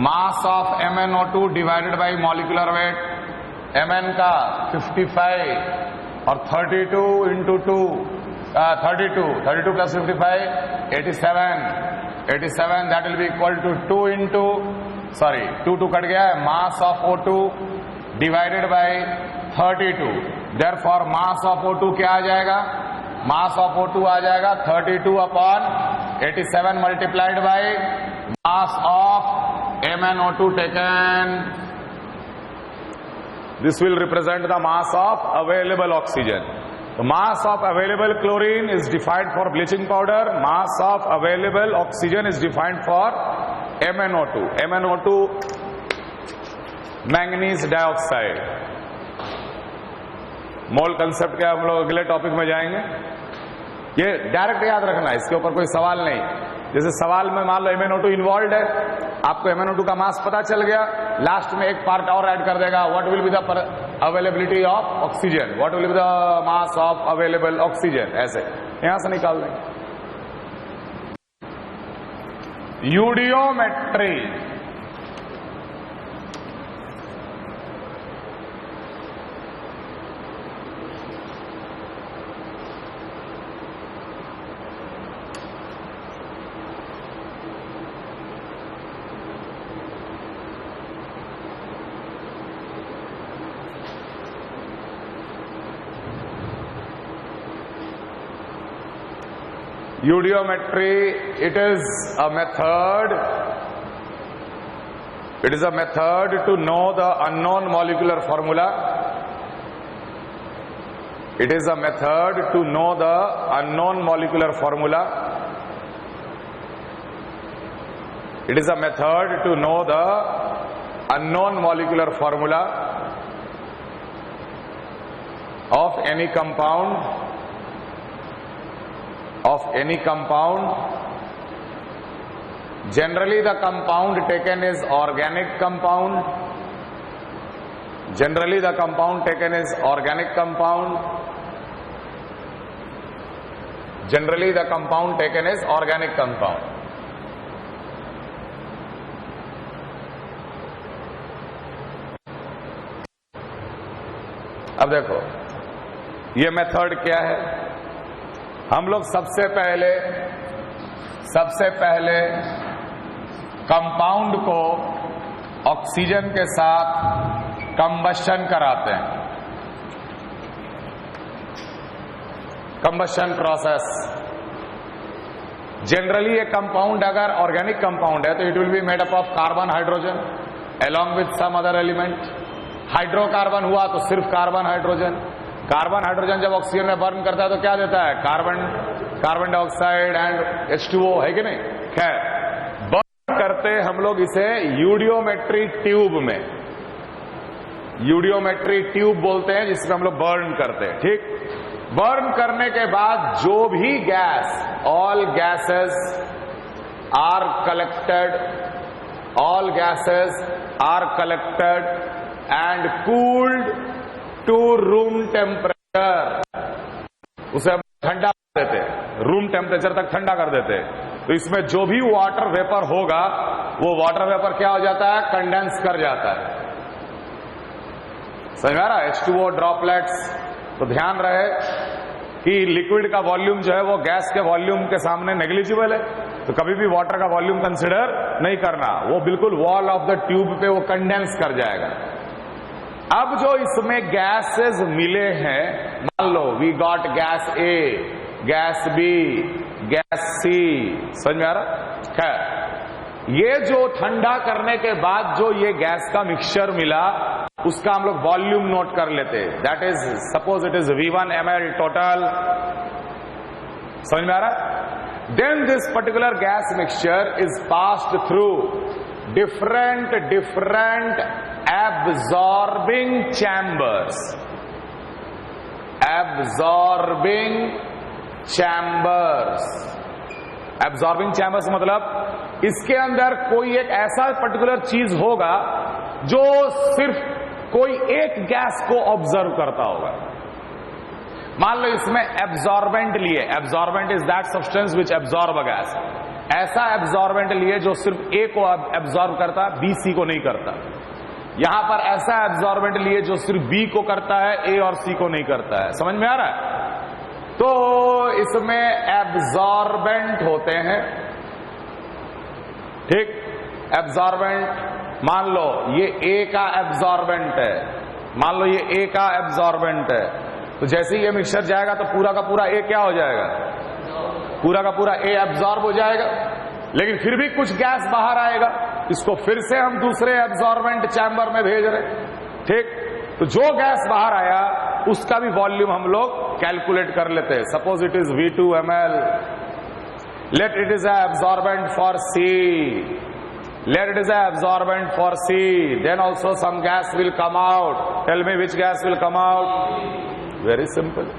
mass of MnO2 divided by molecular weight. Mn का 55 और 32 into 2 32 plus 55 87 that will be equal to 2 into 2 cut गया है. Mass of O2 divided by 32. Therefore mass of O2 क्या आ जाएगा? Mass of O2 आ जाएगा 32 upon 87 multiplied by mass of MnO2 taken. This will represent the mass of available oxygen. The mass of available chlorine is defined for bleaching powder. Mass of available oxygen is defined for MnO2. MnO2 manganese dioxide. Mole concept के हम लोग अगले topic में जाएंगे. ये direct याद रखना है, इसके ऊपर कोई सवाल नहीं. जैसे सवाल में मान लो MnO2 इन्वॉल्व है, आपको MnO2 का मास पता चल गया, लास्ट में एक पार्ट और ऐड कर देगा. What will be the availability of oxygen, what will be the mass of available oxygen, ऐसे यहां से निकाल देंगे. यूडियोमेट्री. Eudiometry, it is a method to know the unknown molecular formula. It is a method to know the unknown molecular formula. It is a method to know the unknown molecular formula of any compound. Generally the compound taken is organic compound. Generally the compound taken is organic compound. Generally the compound taken is organic compound. अब देखो ये method क्या है. हम लोग सबसे पहले compound को ऑक्सीजन के साथ कंबशन कराते हैं. Combustion process. जनरली ये कंपाउंड अगर ऑर्गेनिक कंपाउंड है तो it will be made up of carbon hydrogen along with some other element. Hydrocarbon हुआ तो सिर्फ कार्बन हाइड्रोजन. कार्बन हाइड्रोजन जब ऑक्सीजन में बर्न करता है तो क्या देता है? कार्बन डाइऑक्साइड एंड H2O, है कि नहीं? खैर, बर्न करते हम लोग इसे यूडियोमेट्री ट्यूब में. यूडियोमेट्री ट्यूब बोलते हैं जिसमें हम लोग बर्न करते हैं. ठीक. बर्न करने के बाद जो भी gas, all gases are collected and cooled to room temperature, उसे हम ठंडा कर देते हैं, रूम टेम्परेचर तक ठंडा कर देते हैं। तो इसमें जो भी वाटर वेपर होगा वो वाटर वेपर क्या हो जाता है, कंडेंस कर जाता है। समझ आ रहा है? H2O droplets. तो ध्यान रहे कि लिक्विड का वॉल्यूम जो है वो गैस के वॉल्यूम के सामने नेग्लिजिबल है, तो कभी भी वाटर का वॉल्यूम कंसिडर नहीं करना, वो बिल्कुल वॉल ऑफ द ट्यूब पे वो कंडेंस कर जाएगा। अब जो इसमें गैसेस मिले हैं, मान लो we got gas A, gas B, gas C, समझ में आ रहा? खैर, ये जो ठंडा करने के बाद जो ये गैस का मिक्सचर मिला उसका हम लोग वॉल्यूम नोट कर लेते हैं। That is, suppose it is V1 ml total. समझ में आ रहा? Then this particular gas mixture is passed through different absorbing chambers. Absorbing chambers मतलब इसके अंदर कोई एक ऐसा पर्टिकुलर चीज होगा जो सिर्फ कोई एक गैस को ऑब्जर्व करता होगा। मान लो इसमें एब्जॉर्बेंट लिए, absorbent is that substance which absorb a gas. ऐसा एब्जॉर्बेंट लिए जो सिर्फ ए को एब्जॉर्ब करता है, बी सी को नहीं करता। यहां पर ऐसा एब्जॉर्बेंट लिए जो सिर्फ बी को करता है, ए और सी को नहीं करता है। समझ में आ रहा है? तो इसमें एब्जॉर्बेंट होते हैं, ठीक? एब्जॉर्बेंट, मान लो ये ए का एब्जॉर्बेंट है, मान लो ये ए का एब्जॉर्बेंट है, तो जैसे ही ये मिक्सचर जाएगा तो पूरा का पूरा ए क्या हो जाएगा, पूरा का पूरा ए एब्जॉर्ब हो जाएगा। लेकिन फिर भी कुछ गैस बाहर आएगा, इसको फिर से हम दूसरे एब्जॉर्बेंट चैम्बर में भेज रहे, ठीक? तो जो गैस बाहर आया उसका भी वॉल्यूम हम लोग कैलकुलेट कर लेते हैं। Suppose it is V2 ml, let it is a absorbent for C, let it is a absorbent for C, then also some gas will come out. Tell me which gas will come out? Very simple.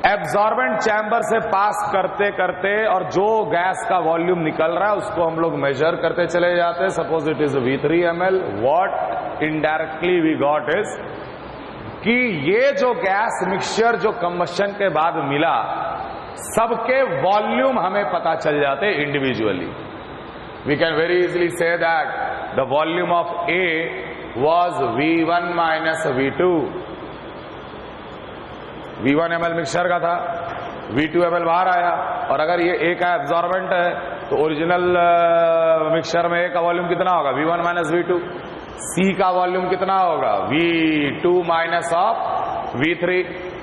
Absorbent chamber से पास करते करते और जो gas का volume निकल रहा है उसको हम लोग मेजर करते चले जाते हैं। Suppose it is V3 ml, what indirectly we got is कि ये जो गैस मिक्सचर जो कंबशन के बाद मिला, सबके वॉल्यूम हमें पता चल जाते individually. We can very easily say that the volume of A was V1 minus V2। V1 ml mixture का था, V2 ml बाहर आया, और अगर ये ए का एब्जॉर्बेंट है तो ओरिजिनल मिक्सचर में ए का वॉल्यूम कितना होगा, V1 माइनस V2। सी का वॉल्यूम कितना होगा, V2 माइनस ऑफ V3,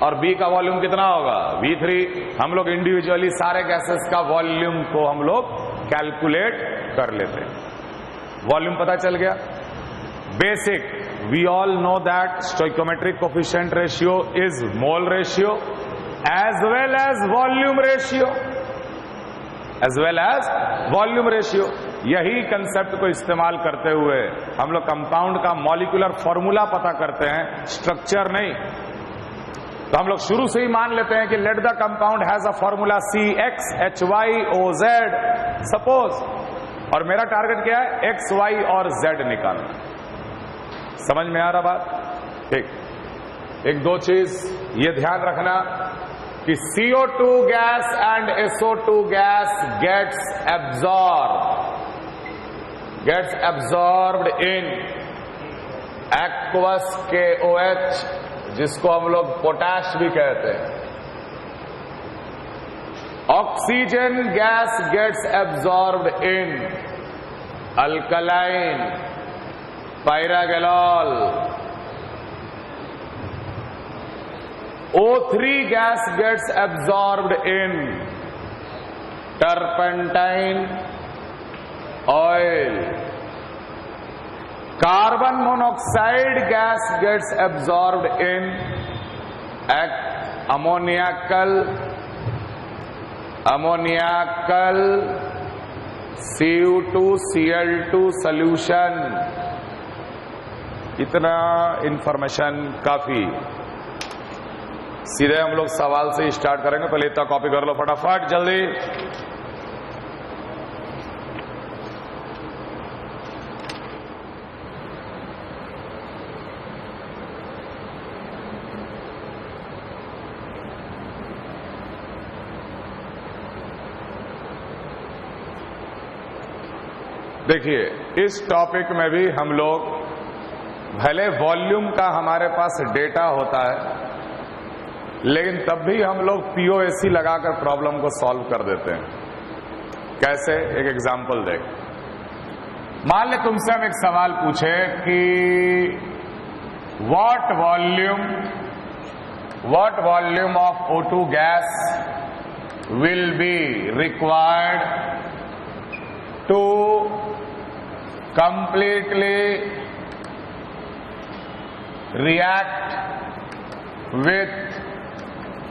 और बी का वॉल्यूम कितना होगा, V3। हम लोग इंडिविजुअली सारे गैसेस का वॉल्यूम को हम लोग कैलकुलेट कर लेते हैं। वॉल्यूम पता चल गया। Basic, we all know that stoichiometric coefficient ratio is mole ratio as well as volume ratio, as well as volume ratio. यही कंसेप्ट को इस्तेमाल करते हुए हम लोग कंपाउंड का मॉलिक्यूलर फॉर्मूला पता करते हैं, स्ट्रक्चर नहीं। तो हम लोग शुरू से ही मान लेते हैं कि let the compound has a formula CXHYOZ suppose, और मेरा टारगेट क्या है, X, Y और Z निकालना। समझ में आ रहा बात? ठीक। एक दो चीज ये ध्यान रखना कि CO2 gas and SO2 gas gets absorbed in aqueous KOH, जिसको हम लोग पोटैश भी कहते हैं। Oxygen gas gets absorbed in alkaline pyrogallol. O3 gas gets absorbed in turpentine oil. Carbon monoxide gas gets absorbed in ammoniacal Cu2Cl2 solution। इतना information काफी। सीधे हम लोग सवाल से ही स्टार्ट करेंगे। पहले इतना कॉपी कर लो फटाफट जल्दी। देखिए, इस टॉपिक में भी हम लोग भले वॉल्यूम का हमारे पास डेटा होता है, लेकिन तब भी हम लोग पीओएसी लगाकर प्रॉब्लम को सॉल्व कर देते हैं। कैसे? एक एग्जांपल देख। मान ले तुमसे हम एक सवाल पूछे कि what volume of O2 gas will be required to completely react with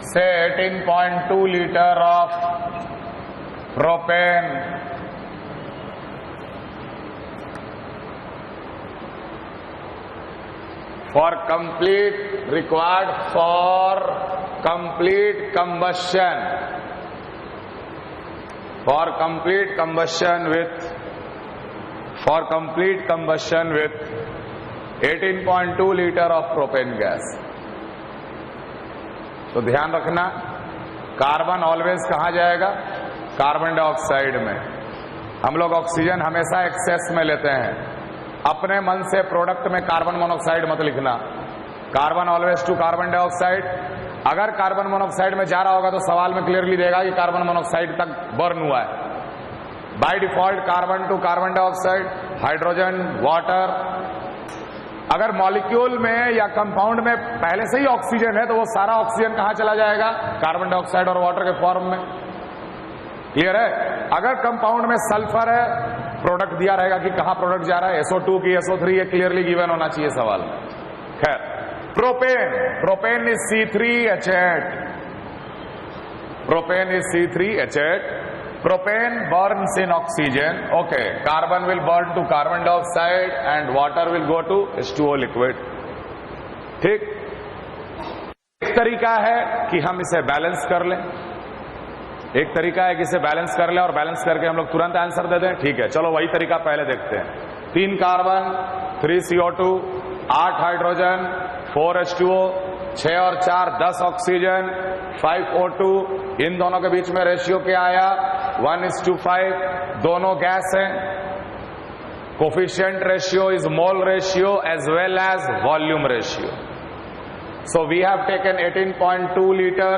say 18.2 liter of propane for complete required for complete combustion with 18.2 liter of propane gas। तो ध्यान रखना, कार्बन ऑलवेज कहां जाएगा? कार्बन डाइऑक्साइड में। हम लोग oxygen हमेशा access में लेते हैं। अपने मन से प्रोडक्ट में कार्बन मोनोऑक्साइड मत लिखना। Carbon always to carbon dioxide. अगर कार्बन मोनोऑक्साइड में जा रहा होगा तो सवाल में क्लियरली देगा कि कार्बन मोनोऑक्साइड तक बर्न हुआ है। By default carbon to carbon dioxide, hydrogen, water. अगर मॉलिक्यूल में या कंपाउंड में पहले से ही ऑक्सीजन है तो वो सारा ऑक्सीजन कहां चला जाएगा? कार्बन डाइऑक्साइड और वाटर के फॉर्म में। क्लियर है? अगर कंपाउंड में सल्फर है, प्रोडक्ट दिया रहेगा कि कहां प्रोडक्ट जा रहा है, SO2 की SO3, ये क्लियरली गिवन होना चाहिए सवाल में। खैर, propane is C3H8। Propane is C3H8। Propane burns in oxygen. Okay, carbon will burn to carbon dioxide and water will go to H2O liquid. ठीक? एक तरीका है कि हम इसे बैलेंस कर लें। एक तरीका है कि इसे बैलेंस कर लें और बैलेंस करके हम लोग तुरंत आंसर दे दें। ठीक है, चलो वही तरीका पहले देखते हैं। 3 कार्बन, 3 CO2, 8 हाइड्रोजन, 4 H2O, 6 और 4 10 ऑक्सीजन, 5 O2। इन दोनों के बीच में रेशियो क्या आया? 1:5। दोनों गैस हैं। Coefficient ratio is mole ratio as well as volume ratio. So we have taken 18.2 liter.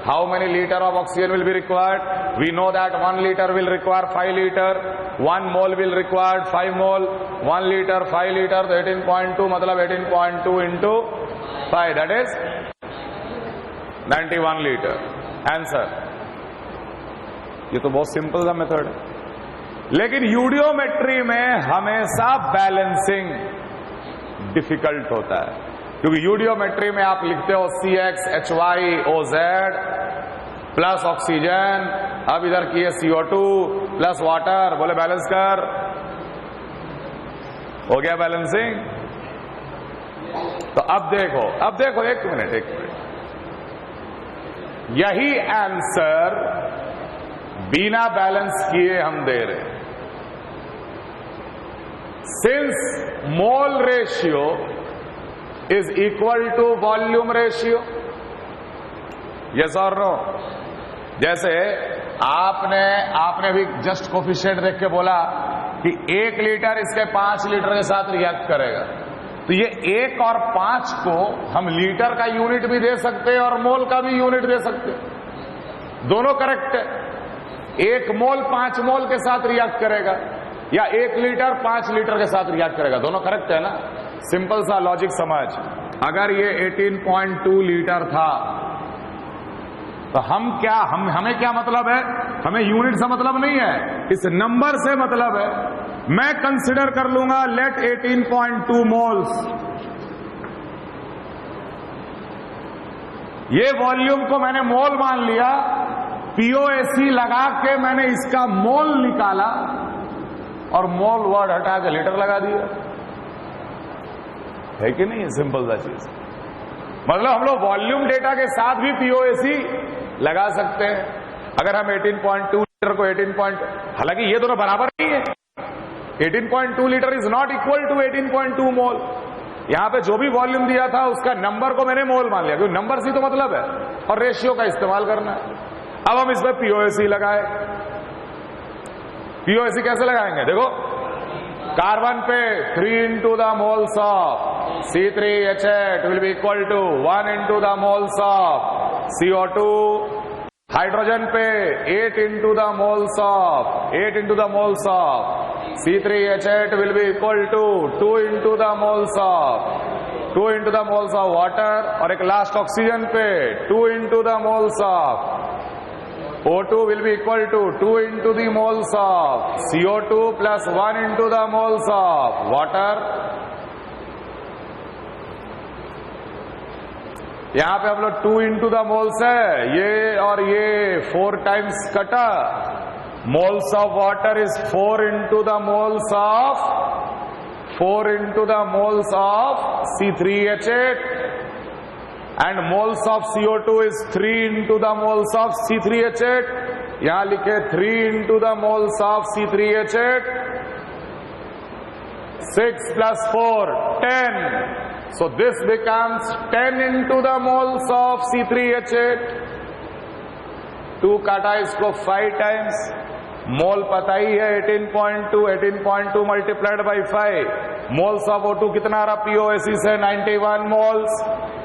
How many liter of oxygen will be required? We know that 1 liter will require 5 liter. 1 mole will require 5 mole. 1 liter 5 liter. तो 18.2 मतलब 18.2 into 5, that is 91 liter. Answer. ये तो बहुत simple सा method है, लेकिन यूडियोमेट्री में हमेशा बैलेंसिंग डिफिकल्ट होता है, क्योंकि यूडियोमेट्री में आप लिखते हो CXHYOZ प्लस ऑक्सीजन, अब इधर किए CO2 प्लस वाटर, बोले बैलेंस कर। हो गया बैलेंसिंग? तो अब देखो एक मिनट। यही आंसर बिना बैलेंस किए हम दे रहे। Since mole ratio is equal to volume ratio, yes और नो? जैसे आपने भी जस्ट कोफिशिएंट देख के बोला कि 1 लीटर इसके 5 लीटर के साथ रिएक्ट करेगा, तो ये 1 और 5 को हम लीटर का यूनिट भी दे सकते हैं और मोल का भी यूनिट दे सकते हैं। दोनों करेक्ट है। 1 मोल 5 मोल के साथ रिएक्ट करेगा या 1 लीटर 5 लीटर के साथ रिएक्ट करेगा, दोनों करेक्ट है ना? सिंपल सा लॉजिक समझ। अगर ये 18.2 लीटर था तो हमें क्या मतलब है? हमें यूनिट से मतलब नहीं है, इस नंबर से मतलब है। मैं कंसिडर कर लूंगा लेट 18.2 मोल्स। ये वॉल्यूम को मैंने मोल मान लिया, पीओएसी लगा के मैंने इसका मोल निकाला और मोल वर्ड हटा के लीटर लगा दिया, है कि नहीं? सिंपल सा चीज। मतलब हम लोग वॉल्यूम डेटा के साथ भी पीओएसी लगा सकते हैं। अगर हम 18.2 लीटर को 18. हालांकि ये दोनों बराबर नहीं है। 18.2 litre is not equal to 18.2 mole. यहां पे जो भी वॉल्यूम दिया था उसका नंबर को मैंने मोल मान लिया, क्योंकि नंबर से तो मतलब है और रेशियो का इस्तेमाल करना है। अब हम इसमें पीओएसी लगाए। पीओएसी कैसे लगाएंगे? देखो, कार्बन पे 3 into the moles of C3H8 will be equal to 1 into the moles of CO2. Hydrogen पे 8 into the moles of C3H8 will be equal to 2 into the moles of water. और एक last oxygen पे 2 into the moles of O2 will be equal to 2 into the moles of CO2 plus 1 into the moles of water. यहां पे हम लोग 2 into the moles है, ये और ये 4 times कटा. Moles of water is 4 into the moles of C3H8. And moles of CO2 is 3 into the moles of C3H8. यहां लिखे 3 into the moles of C3H8. 6 plus 4, 10. So this becomes 10 into the moles of C3H8. 2 काटा इसको 5 times. मोल पता ही है 18.2 multiplied by 5. Moles of O2 कितना रहा POSE से 91 moles.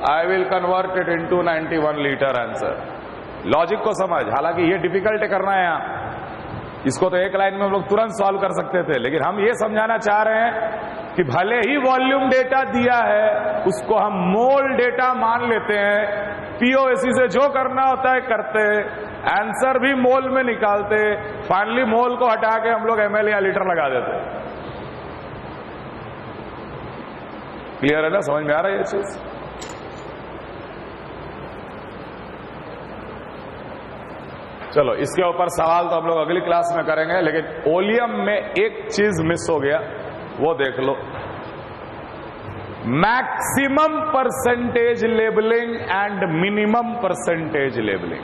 I will convert it into 91 litre answer. Logic को समझ. हालांकि ये डिफिकल्ट करना है यहां, इसको तो एक लाइन में हम लोग तुरंत सॉल्व कर सकते थे, लेकिन हम ये समझाना चाह रहे हैं कि भले ही वॉल्यूम डेटा दिया है उसको हम मोल डेटा मान लेते हैं. POSE से जो करना होता है करते, आंसर भी मोल में निकालते, फाइनली मोल को हटा के हम लोग ml या लीटर लगा देते. क्लियर है ना? समझ में आ रहा है ये चीज? चलो इसके ऊपर सवाल तो हम लोग अगली क्लास में करेंगे, लेकिन ओलियम में एक चीज मिस हो गया, वो देख लो. Maximum percentage labelling and minimum percentage labelling.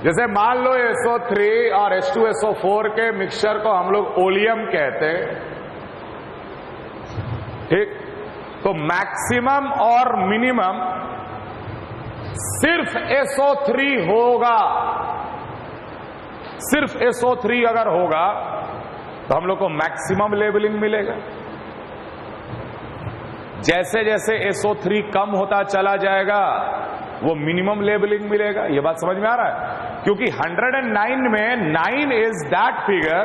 जैसे मान लो SO3 और H2SO4 के मिक्सचर को हम लोग ओलियम कहते हैं, ठीक? तो मैक्सिमम और मिनिमम सिर्फ SO3 होगा. सिर्फ SO3 अगर होगा तो हम लोग को मैक्सिमम लेबलिंग मिलेगा. जैसे जैसे SO3 कम होता चला जाएगा वो मिनिमम लेबलिंग मिलेगा. ये बात समझ में आ रहा है? क्योंकि 109 में 9 is that figure,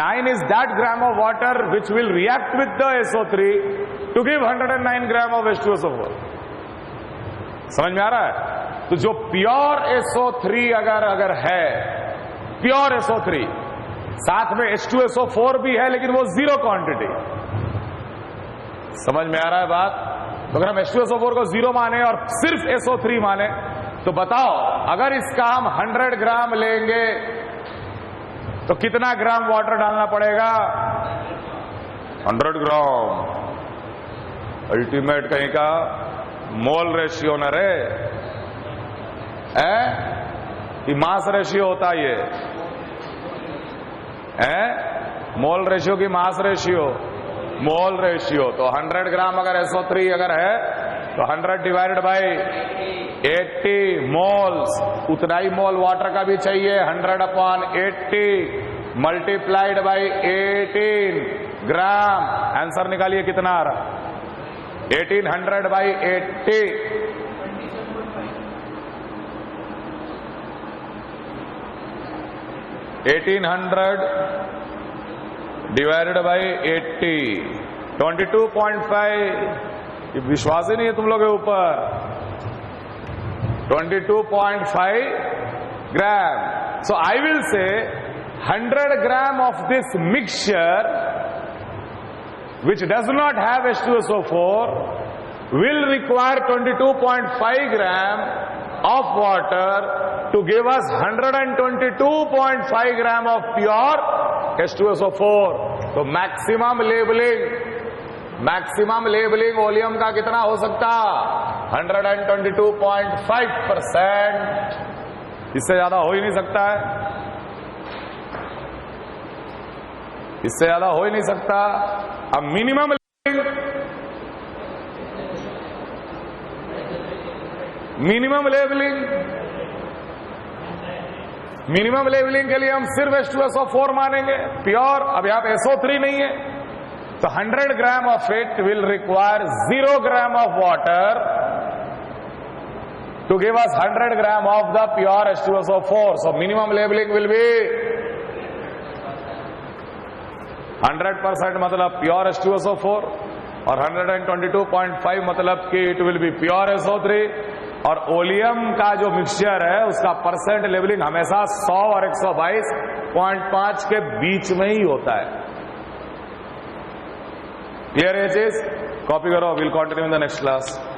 9 is that gram of water which will react with the SO3 to give 109 gram of H2SO4. समझ में आ रहा है? तो जो प्योर SO3 अगर है, प्योर SO3 साथ में H2SO4 भी है, लेकिन वो 0 क्वांटिटी. समझ में आ रहा है बात? तो अगर हम H2SO4 को 0 माने और सिर्फ SO3 माने तो बताओ, अगर इसका हम 100 ग्राम लेंगे तो कितना ग्राम वाटर डालना पड़ेगा? 100 ग्राम. अल्टीमेट कहीं का मोल रेशियो न रे, ये मास रेशियो होता है. ये मोल रेशियो की मास रेशियो, मोल रेशियो. तो 100 ग्राम अगर SO3 अगर है तो 100 डिवाइडेड बाई 80 मोल्स. उतना ही मोल वाटर का भी चाहिए. 100/80 मल्टीप्लाइड बाई 18 ग्राम. आंसर निकालिए कितना आ रहा? 1800/80. 1800 डिवाइडेड बाई 80, 22.5. विश्वास ही नहीं है तुम लोग के ऊपर. 22.5 ग्राम. सो I will say 100 gram of this mixture which does not have H2SO4 will require 22.5 gram of water to give us 122.5 gram of pure H2SO4. तो मैक्सिमम लेबलिंग वॉल्यूम का कितना हो सकता? 122.5%. इससे ज्यादा हो ही नहीं सकता है. इससे ज्यादा हो ही नहीं सकता. अब मिनिमम लेबलिंग मिनिमम लेवलिंग के लिए हम सिर्फ H2SO4 मानेंगे प्योर। अब यहां पे SO3 नहीं है, तो 100 gram of it will require 0 gram of water to give us 100 gram of the pure H2SO4. So minimum leveling will be 100% मतलब pure H2SO4 और 122.5 मतलब कि it will be pure SO3। और ओलियम का जो मिक्सचर है उसका परसेंट लेवलिंग हमेशा 100 और 122.5 के बीच में ही होता है। क्लियर है चीज? कॉपी करो, will continue in the next class.